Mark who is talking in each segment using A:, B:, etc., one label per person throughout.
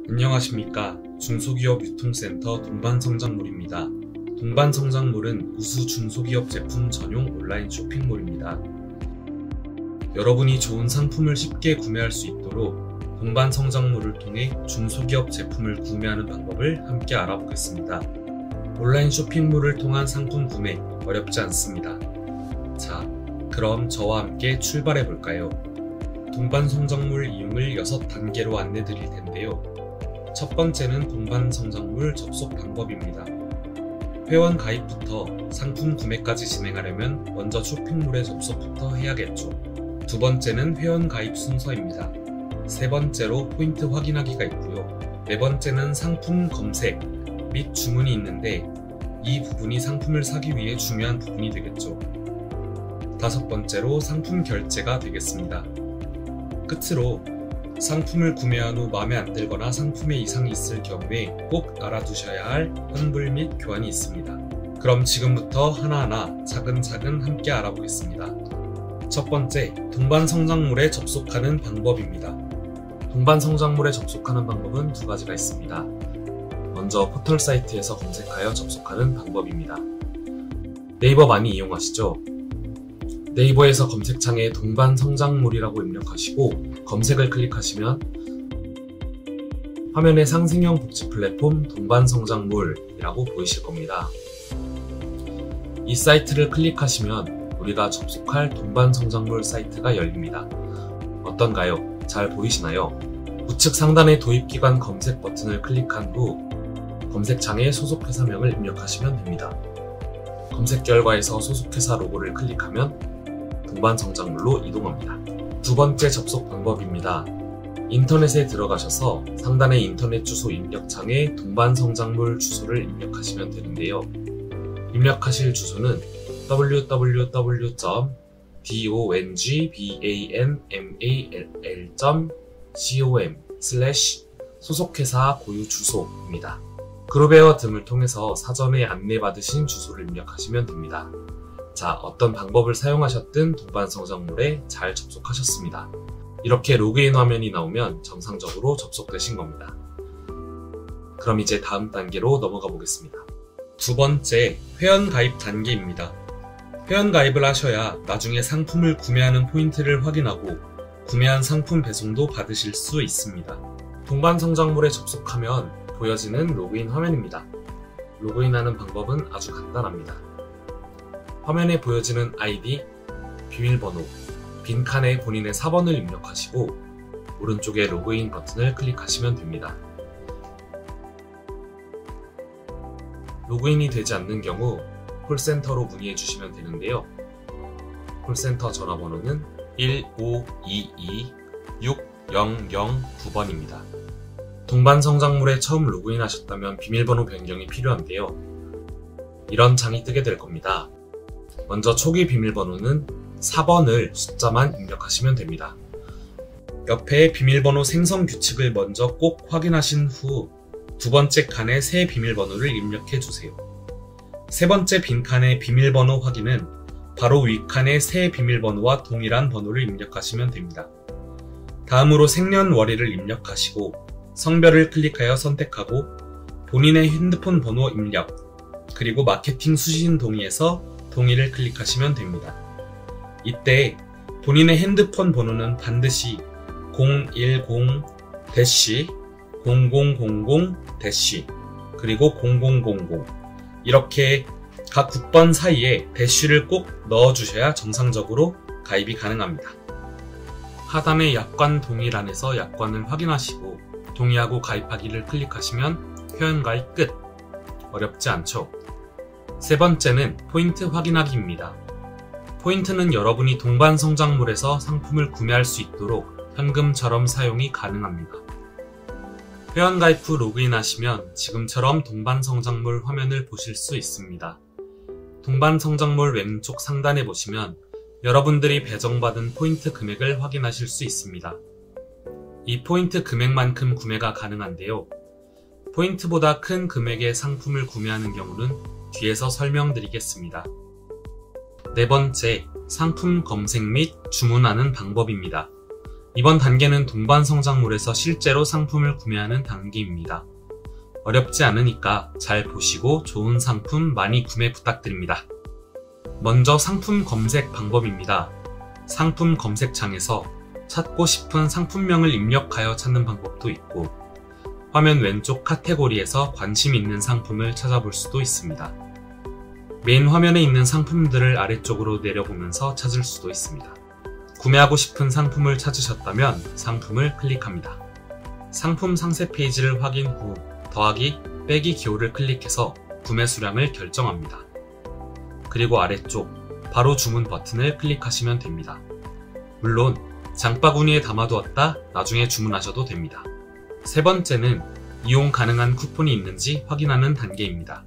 A: 안녕하십니까. 중소기업 유통센터 동반성장몰입니다. 동반성장몰은 우수 중소기업 제품 전용 온라인 쇼핑몰입니다. 여러분이 좋은 상품을 쉽게 구매할 수 있도록 동반성장몰을 통해 중소기업 제품을 구매하는 방법을 함께 알아보겠습니다. 온라인 쇼핑몰을 통한 상품 구매 어렵지 않습니다. 자, 그럼 저와 함께 출발해 볼까요? 동반성장몰 이용을 6단계로 안내 드릴 텐데요. 첫 번째는 동반성장몰 접속 방법입니다. 회원 가입부터 상품 구매까지 진행하려면 먼저 쇼핑몰에 접속부터 해야겠죠. 두 번째는 회원 가입 순서입니다. 세 번째로 포인트 확인하기가 있고요. 네 번째는 상품 검색 및 주문이 있는데 이 부분이 상품을 사기 위해 중요한 부분이 되겠죠. 다섯 번째로 상품 결제가 되겠습니다. 끝으로 상품을 구매한 후 마음에 안 들거나 상품에 이상이 있을 경우에 꼭 알아두셔야 할 환불 및 교환이 있습니다. 그럼 지금부터 하나하나 차근차근 함께 알아보겠습니다. 첫 번째, 동반성장몰에 접속하는 방법입니다. 동반성장몰에 접속하는 방법은 두 가지가 있습니다. 먼저 포털 사이트에서 검색하여 접속하는 방법입니다. 네이버 많이 이용하시죠? 네이버에서 검색창에 동반성장몰이라고 입력하시고 검색을 클릭하시면 화면에 상생형 복지 플랫폼 동반성장몰이라고 보이실 겁니다. 이 사이트를 클릭하시면 우리가 접속할 동반성장몰 사이트가 열립니다. 어떤가요? 잘 보이시나요? 우측 상단의 도입기관 검색 버튼을 클릭한 후 검색창에 소속회사명을 입력하시면 됩니다. 검색 결과에서 소속회사 로고를 클릭하면 동반성장몰로 이동합니다. 두 번째 접속 방법입니다. 인터넷에 들어가셔서 상단의 인터넷 주소 입력창에 동반성장몰 주소를 입력하시면 되는데요. 입력하실 주소는 www.dongbandmall.com/소속회사 고유 주소입니다. 그룹웨어 등을 통해서 사전에 안내받으신 주소를 입력하시면 됩니다. 자, 어떤 방법을 사용하셨든 동반성장몰에 잘 접속하셨습니다. 이렇게 로그인 화면이 나오면 정상적으로 접속되신 겁니다. 그럼 이제 다음 단계로 넘어가 보겠습니다. 두 번째, 회원가입 단계입니다. 회원가입을 하셔야 나중에 상품을 구매하는 포인트를 확인하고 구매한 상품 배송도 받으실 수 있습니다. 동반성장몰에 접속하면 보여지는 로그인 화면입니다. 로그인하는 방법은 아주 간단합니다. 화면에 보여지는 아이디, 비밀번호, 빈칸에 본인의 사번을 입력하시고 오른쪽에 로그인 버튼을 클릭하시면 됩니다. 로그인이 되지 않는 경우 콜센터로 문의해 주시면 되는데요. 콜센터 전화번호는 1522-6009번입니다. 동반성장몰에 처음 로그인하셨다면 비밀번호 변경이 필요한데요. 이런 창이 뜨게 될 겁니다. 먼저 초기 비밀번호는 4번을 숫자만 입력하시면 됩니다. 옆에 비밀번호 생성 규칙을 먼저 꼭 확인하신 후 두 번째 칸에 새 비밀번호를 입력해 주세요. 세 번째 빈칸의 비밀번호 확인은 바로 윗칸의 새 비밀번호와 동일한 번호를 입력하시면 됩니다. 다음으로 생년월일을 입력하시고 성별을 클릭하여 선택하고 본인의 핸드폰 번호 입력, 그리고 마케팅 수신 동의에서 동의를 클릭하시면 됩니다. 이때 본인의 핸드폰 번호는 반드시 010-0000- 그리고 0000 이렇게 각 국번 사이에 대쉬를 꼭 넣어주셔야 정상적으로 가입이 가능합니다. 하단의 약관 동의란에서 약관을 확인하시고 동의하고 가입하기를 클릭하시면 회원가입 끝! 어렵지 않죠? 세 번째는 포인트 확인하기입니다. 포인트는 여러분이 동반성장몰에서 상품을 구매할 수 있도록 현금처럼 사용이 가능합니다. 회원가입 후 로그인하시면 지금처럼 동반성장몰 화면을 보실 수 있습니다. 동반성장몰 왼쪽 상단에 보시면 여러분들이 배정받은 포인트 금액을 확인하실 수 있습니다. 이 포인트 금액만큼 구매가 가능한데요. 포인트보다 큰 금액의 상품을 구매하는 경우는 뒤에서 설명드리겠습니다. 네 번째, 상품 검색 및 주문하는 방법입니다. 이번 단계는 동반 성장물에서 실제로 상품을 구매하는 단계입니다. 어렵지 않으니까 잘 보시고 좋은 상품 많이 구매 부탁드립니다. 먼저 상품 검색 방법입니다. 상품 검색창에서 찾고 싶은 상품명을 입력하여 찾는 방법도 있고, 화면 왼쪽 카테고리에서 관심 있는 상품을 찾아볼 수도 있습니다. 메인 화면에 있는 상품들을 아래쪽으로 내려보면서 찾을 수도 있습니다. 구매하고 싶은 상품을 찾으셨다면 상품을 클릭합니다. 상품 상세 페이지를 확인 후 더하기, 빼기 기호를 클릭해서 구매 수량을 결정합니다. 그리고 아래쪽 바로 주문 버튼을 클릭하시면 됩니다. 물론 장바구니에 담아두었다 나중에 주문하셔도 됩니다. 세 번째는 이용 가능한 쿠폰이 있는지 확인하는 단계입니다.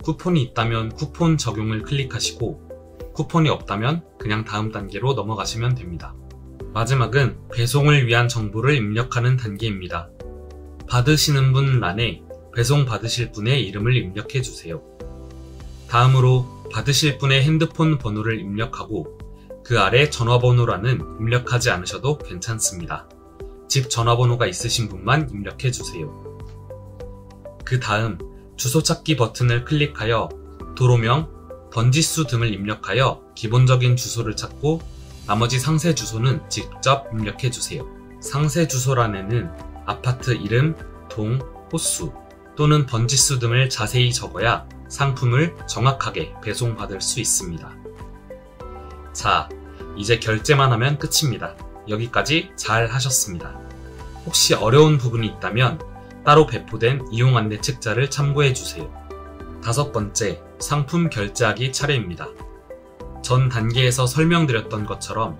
A: 쿠폰이 있다면 쿠폰 적용을 클릭하시고, 쿠폰이 없다면 그냥 다음 단계로 넘어가시면 됩니다. 마지막은 배송을 위한 정보를 입력하는 단계입니다. 받으시는 분 란에 배송 받으실 분의 이름을 입력해 주세요. 다음으로 받으실 분의 핸드폰 번호를 입력하고, 그 아래 전화번호란은 입력하지 않으셔도 괜찮습니다. 집 전화번호가 있으신 분만 입력해 주세요. 그 다음 주소 찾기 버튼을 클릭하여 도로명, 번지수 등을 입력하여 기본적인 주소를 찾고, 나머지 상세 주소는 직접 입력해 주세요. 상세 주소란에는 아파트 이름, 동, 호수 또는 번지수 등을 자세히 적어야 상품을 정확하게 배송받을 수 있습니다. 자, 이제 결제만 하면 끝입니다. 여기까지 잘 하셨습니다. 혹시 어려운 부분이 있다면 따로 배포된 이용 안내 책자를 참고해 주세요. 다섯 번째, 상품 결제하기 차례입니다. 전 단계에서 설명드렸던 것처럼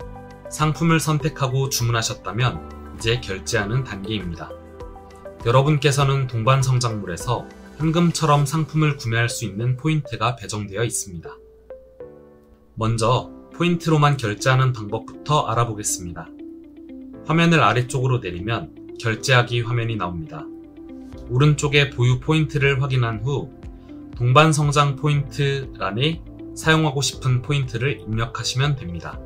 A: 상품을 선택하고 주문하셨다면 이제 결제하는 단계입니다. 여러분께서는 동반 성장물에서 현금처럼 상품을 구매할 수 있는 포인트가 배정되어 있습니다. 먼저 포인트로만 결제하는 방법부터 알아보겠습니다. 화면을 아래쪽으로 내리면 결제하기 화면이 나옵니다. 오른쪽에 보유 포인트를 확인한 후 동반 성장 포인트란에 사용하고 싶은 포인트를 입력하시면 됩니다.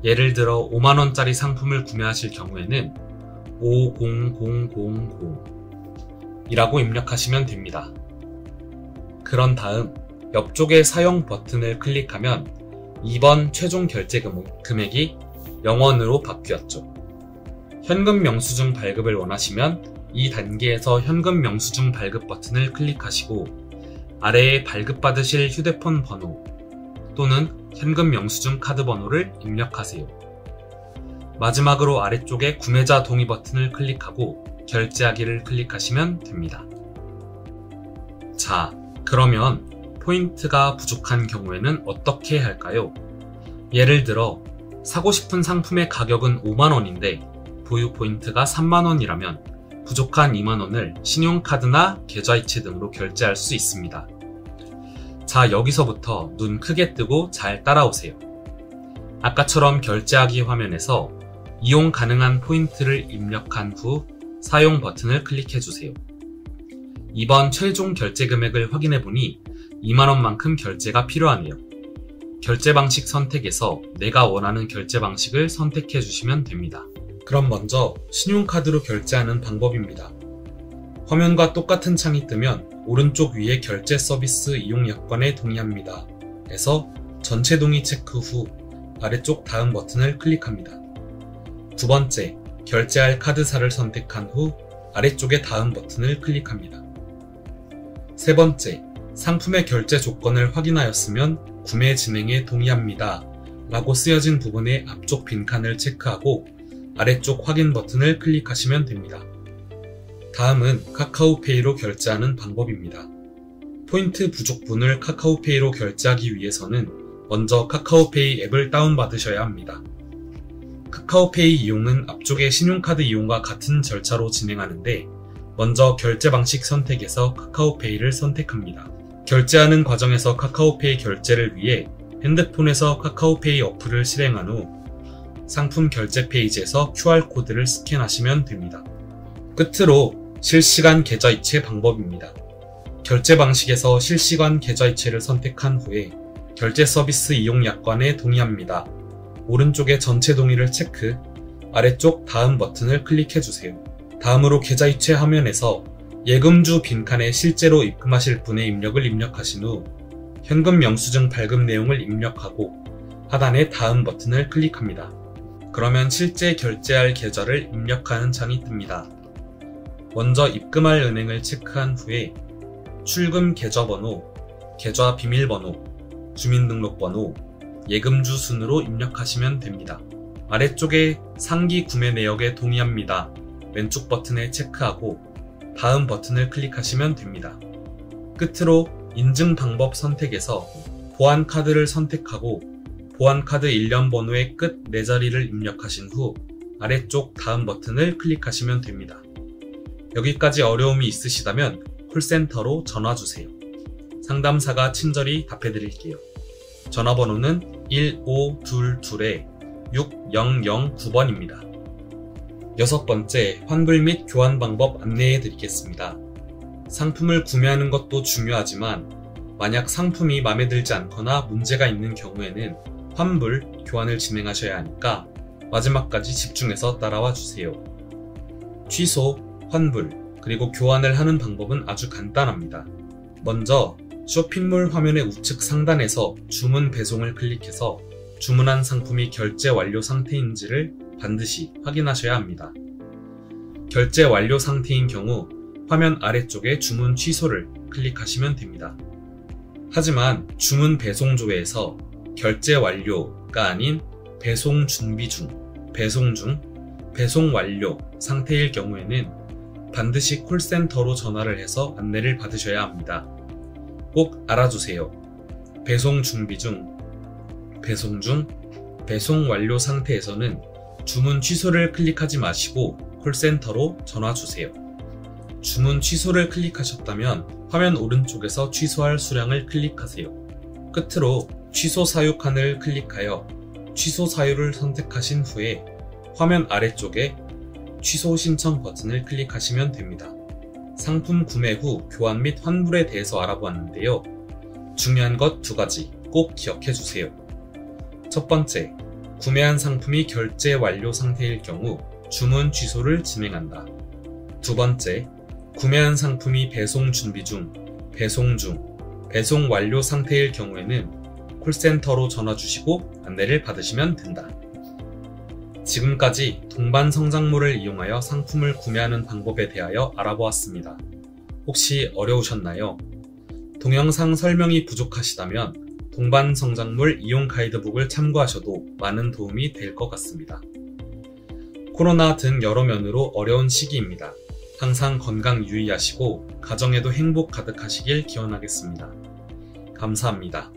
A: 예를 들어 5만원짜리 상품을 구매하실 경우에는 50000 이라고 입력하시면 됩니다. 그런 다음 옆쪽에 사용 버튼을 클릭하면 이번 최종 결제 금액이 0원으로 바뀌었죠. 현금 영수증 발급을 원하시면 이 단계에서 현금 영수증 발급 버튼을 클릭하시고, 아래에 발급받으실 휴대폰 번호 또는 현금 영수증 카드 번호를 입력하세요. 마지막으로 아래쪽에 구매자 동의 버튼을 클릭하고 결제하기를 클릭하시면 됩니다. 자, 그러면 포인트가 부족한 경우에는 어떻게 할까요? 예를 들어 사고 싶은 상품의 가격은 5만원인데 보유 포인트가 3만원이라면 부족한 2만원을 신용카드나 계좌이체 등으로 결제할 수 있습니다. 자, 여기서부터 눈 크게 뜨고 잘 따라오세요. 아까처럼 결제하기 화면에서 이용 가능한 포인트를 입력한 후 사용 버튼을 클릭해주세요. 이번 최종 결제 금액을 확인해보니 2만원만큼 결제가 필요하네요. 결제 방식 선택에서 내가 원하는 결제 방식을 선택해 주시면 됩니다. 그럼 먼저 신용카드로 결제하는 방법입니다. 화면과 똑같은 창이 뜨면 오른쪽 위에 결제 서비스 이용 여건에 동의합니다 에서 전체 동의 체크 후 아래쪽 다음 버튼을 클릭합니다. 두 번째, 결제할 카드사를 선택한 후 아래쪽에 다음 버튼을 클릭합니다. 세 번째, 상품의 결제 조건을 확인하였으면 구매 진행에 동의합니다 라고 쓰여진 부분의 앞쪽 빈칸을 체크하고 아래쪽 확인 버튼을 클릭하시면 됩니다. 다음은 카카오페이로 결제하는 방법입니다. 포인트 부족분을 카카오페이로 결제하기 위해서는 먼저 카카오페이 앱을 다운받으셔야 합니다. 카카오페이 이용은 앞쪽의 신용카드 이용과 같은 절차로 진행하는데 먼저 결제 방식 선택에서 카카오페이를 선택합니다. 결제하는 과정에서 카카오페이 결제를 위해 핸드폰에서 카카오페이 어플을 실행한 후 상품 결제 페이지에서 QR코드를 스캔하시면 됩니다. 끝으로 실시간 계좌이체 방법입니다. 결제 방식에서 실시간 계좌이체를 선택한 후에 결제 서비스 이용 약관에 동의합니다. 오른쪽에 전체 동의를 체크, 아래쪽 다음 버튼을 클릭해주세요. 다음으로 계좌이체 화면에서 예금주 빈칸에 실제로 입금하실 분의 입력을 입력하신 후 현금 영수증 발급 내용을 입력하고 하단의 다음 버튼을 클릭합니다. 그러면 실제 결제할 계좌를 입력하는 창이 뜹니다. 먼저 입금할 은행을 체크한 후에 출금 계좌번호, 계좌 비밀번호, 주민등록번호, 예금주 순으로 입력하시면 됩니다. 아래쪽에 상기 구매 내역에 동의합니다. 왼쪽 버튼에 체크하고 다음 버튼을 클릭하시면 됩니다. 끝으로 인증 방법 선택에서 보안카드를 선택하고 보안카드 일련 번호의 끝 4자리를 입력하신 후 아래쪽 다음 버튼을 클릭하시면 됩니다. 여기까지 어려움이 있으시다면 콜센터로 전화주세요. 상담사가 친절히 답해드릴게요. 전화번호는 1522-6009번입니다. 6번째, 환불 및 교환 방법 안내해 드리겠습니다. 상품을 구매하는 것도 중요하지만 만약 상품이 마음에 들지 않거나 문제가 있는 경우에는 환불, 교환을 진행하셔야 하니까 마지막까지 집중해서 따라와 주세요. 취소, 환불, 그리고 교환을 하는 방법은 아주 간단합니다. 먼저 쇼핑몰 화면의 우측 상단에서 주문 배송을 클릭해서 주문한 상품이 결제 완료 상태인지를 반드시 확인하셔야 합니다. 결제 완료 상태인 경우 화면 아래쪽에 주문 취소를 클릭하시면 됩니다. 하지만 주문 배송 조회에서 결제 완료가 아닌 배송 준비 중, 배송 중, 배송 완료 상태일 경우에는 반드시 콜센터로 전화를 해서 안내를 받으셔야 합니다. 꼭 알아두세요. 배송 준비 중, 배송 중, 배송 완료 상태에서는 주문 취소를 클릭하지 마시고 콜센터로 전화 주세요. 주문 취소를 클릭하셨다면 화면 오른쪽에서 취소할 수량을 클릭하세요. 끝으로 취소 사유 칸을 클릭하여 취소 사유를 선택하신 후에 화면 아래쪽에 취소 신청 버튼을 클릭하시면 됩니다. 상품 구매 후 교환 및 환불에 대해서 알아보았는데요. 중요한 것 2가지 꼭 기억해 주세요. 첫 번째, 구매한 상품이 결제 완료 상태일 경우 주문 취소를 진행한다. 두 번째, 구매한 상품이 배송 준비 중, 배송 중, 배송 완료 상태일 경우에는 콜센터로 전화 주시고 안내를 받으시면 된다. 지금까지 동반성장몰을 이용하여 상품을 구매하는 방법에 대하여 알아보았습니다. 혹시 어려우셨나요? 동영상 설명이 부족하시다면 동반성장몰 이용 가이드북을 참고하셔도 많은 도움이 될 것 같습니다. 코로나 등 여러 면으로 어려운 시기입니다. 항상 건강 유의하시고 가정에도 행복 가득하시길 기원하겠습니다. 감사합니다.